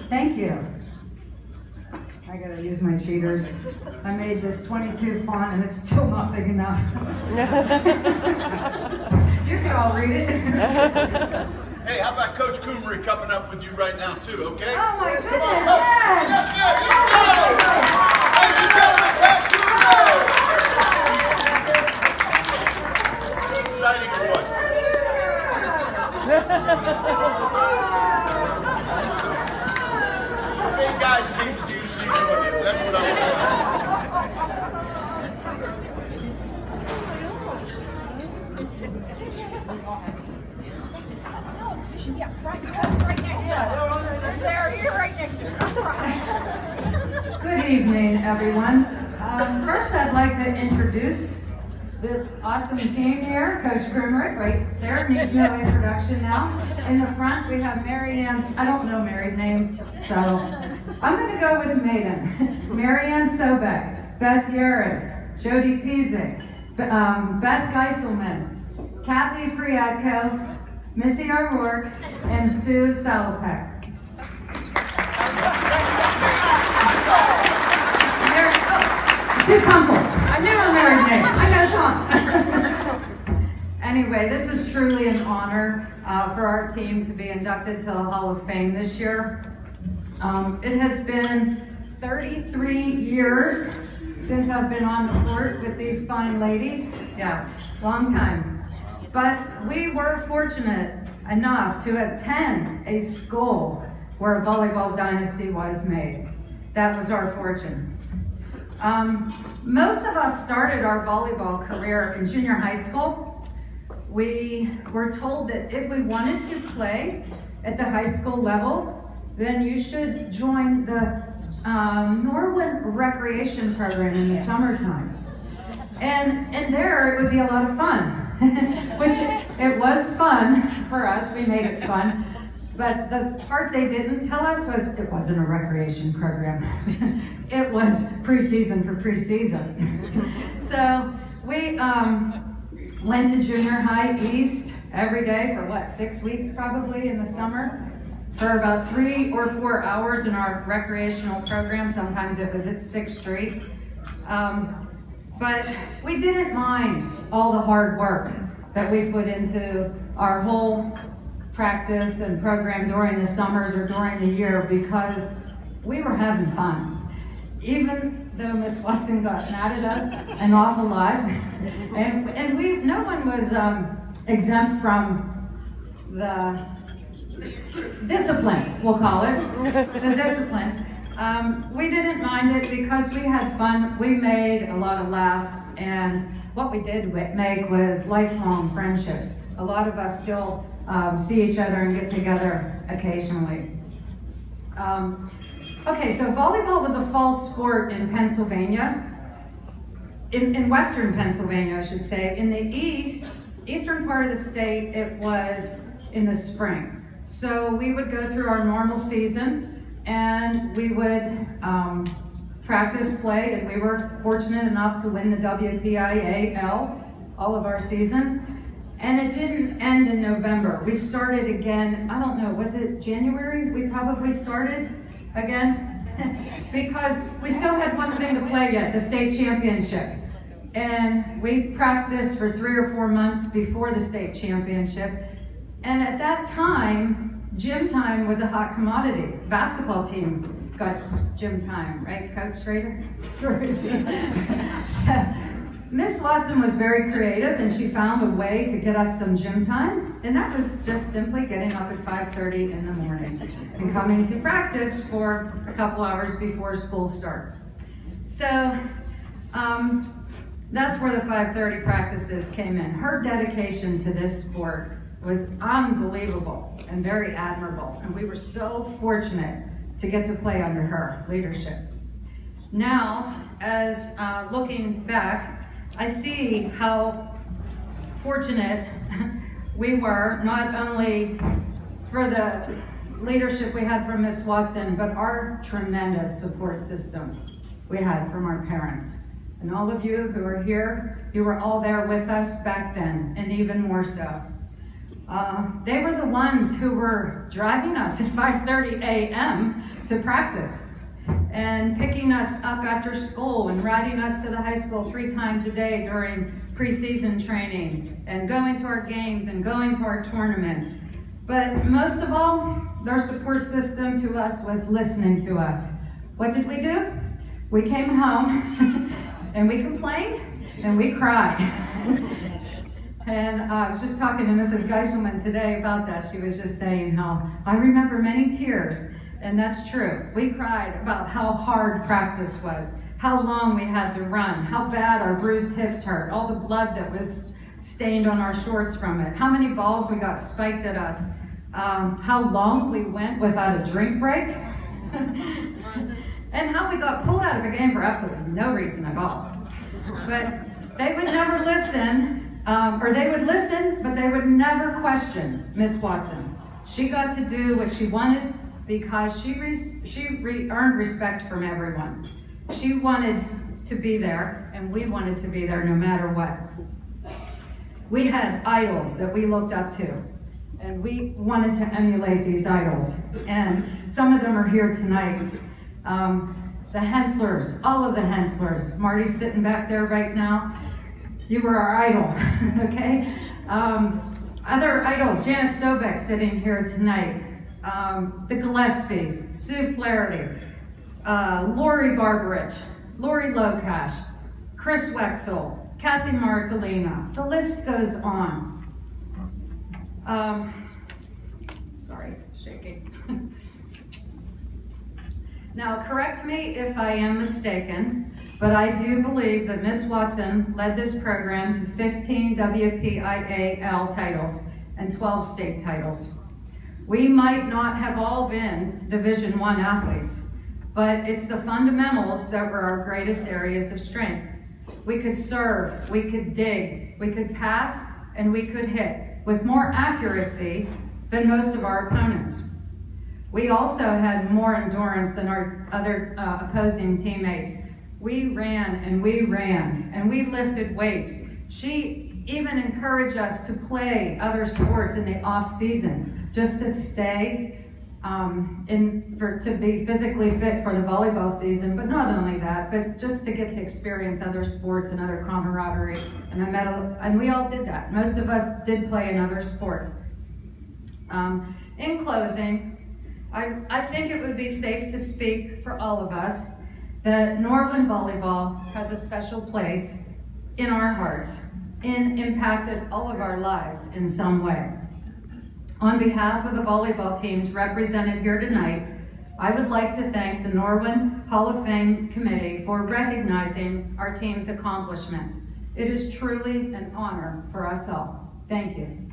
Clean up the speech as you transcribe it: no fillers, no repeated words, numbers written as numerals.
Thank you. I gotta use my cheaters. I made this 22 font and it's still not big enough. You can all read it. Hey, how about Coach Coomery coming up with you right now too, okay? Oh my goodness, Come on, yes! yes, ladies and gentlemen, Coach Coomery! It's exciting or what? How many guys teams do you see doing it? That's what I want to know. You should be up front. You're right next to us. There, you're right next to us. Up front. Good evening, everyone. First, I'd like to introduce this awesome team here. Coach Grimrick, right there, needs no introduction now. In the front, we have Mary Ann. I don't know married names, so I'm going to go with maiden. Mary Ann Sobek, Beth Yaris, Jody Pizik, Beth Geiselman, Kathy Priadko, Missy O'Rourke, and Sue Salopek. Sue Kunkel. I knew her married name. I got it wrong. Anyway, this is truly an honor for our team to be inducted to the Hall of Fame this year. It has been 33 years since I've been on the court with these fine ladies. Yeah, long time. But we were fortunate enough to attend a school where a volleyball dynasty was made. That was our fortune. Most of us started our volleyball career in junior high school. We were told that if we wanted to play at the high school level, then you should join the Norwin recreation program in the summertime. And there it would be a lot of fun. Which it was fun for us, we made it fun, but the part they didn't tell us was it wasn't a recreation program. It was preseason for preseason. So we went to junior high east every day for 6 weeks probably in the summer, for about 3 or 4 hours in our recreational program. Sometimes it was at 6th Street. But we didn't mind all the hard work that we put into our whole practice and program during the summers or during the year, because we were having fun. Even though Miss Watson got mad at us an awful lot, and no one was exempt from the discipline, we'll call it, the discipline. We didn't mind it because we had fun. We made a lot of laughs, and what we did make was lifelong friendships. A lot of us still see each other and get together occasionally. Okay, so volleyball was a fall sport in Pennsylvania, in western Pennsylvania, I should say. In the eastern part of the state, it was in the spring. So we would go through our normal season, and we would practice, play, and we were fortunate enough to win the WPIAL all of our seasons. And it didn't end in November. We started again, I don't know, was it January? We probably started again because we still had one thing to play yet, the state championship. And we practiced for 3 or 4 months before the state championship. And at that time, gym time was a hot commodity. Basketball team got gym time, right, Coach Schrader? So, Miss Watson was very creative, and she found a way to get us some gym time, and that was just simply getting up at 5:30 in the morning and coming to practice for a couple hours before school starts. So that's where the 5:30 practices came in. Her dedication to this sport was unbelievable and very admirable, and we were so fortunate to get to play under her leadership. Now, as looking back, I see how fortunate we were, not only for the leadership we had from Miss Watson, but our tremendous support system we had from our parents. And all of you who are here, you were all there with us back then, and even more so. They were the ones who were driving us at 5:30 a.m. to practice and picking us up after school and riding us to the high school 3 times a day during preseason training and going to our games and going to our tournaments. But most of all, their support system to us was listening to us. What did we do? We came home and we complained and we cried. And I was just talking to Mrs. Geiselman today about that. She was just saying how I remember many tears, and that's true. We cried about how hard practice was, how long we had to run, how bad our bruised hips hurt, all the blood that was stained on our shorts from it, how many balls we got spiked at us, how long we went without a drink break, and how we got pulled out of a game for absolutely no reason at all. But they would never listen, or they would listen, but they would never question Miss Watson. She got to do what she wanted because she earned respect from everyone. She wanted to be there, and we wanted to be there no matter what. We had idols that we looked up to, and we wanted to emulate these idols. And some of them are here tonight. The Henslers, all of the Henslers. Marty's sitting back there right now. You were our idol, okay? Other idols, Janet Sobek sitting here tonight. The Gillespies, Sue Flaherty, Lori Barbarich, Lori Lokash, Chris Wexel, Kathy Marcolina. The list goes on. Sorry, shaking. Now, correct me if I am mistaken, but I do believe that Miss Watson led this program to 15 WPIAL titles and 12 state titles. We might not have all been Division I athletes, but it's the fundamentals that were our greatest areas of strength. We could serve, we could dig, we could pass, and we could hit with more accuracy than most of our opponents. We also had more endurance than our other opposing teammates. We ran and we ran and we lifted weights. She even encouraged us to play other sports in the off season just to stay to be physically fit for the volleyball season. But not only that, but just to get to experience other sports and other camaraderie. And we all did that. Most of us did play another sport. In closing, I think it would be safe to speak for all of us that Norwin Volleyball has a special place in our hearts and impacted all of our lives in some way. On behalf of the volleyball teams represented here tonight, I would like to thank the Norwin Hall of Fame Committee for recognizing our team's accomplishments. It is truly an honor for us all. Thank you.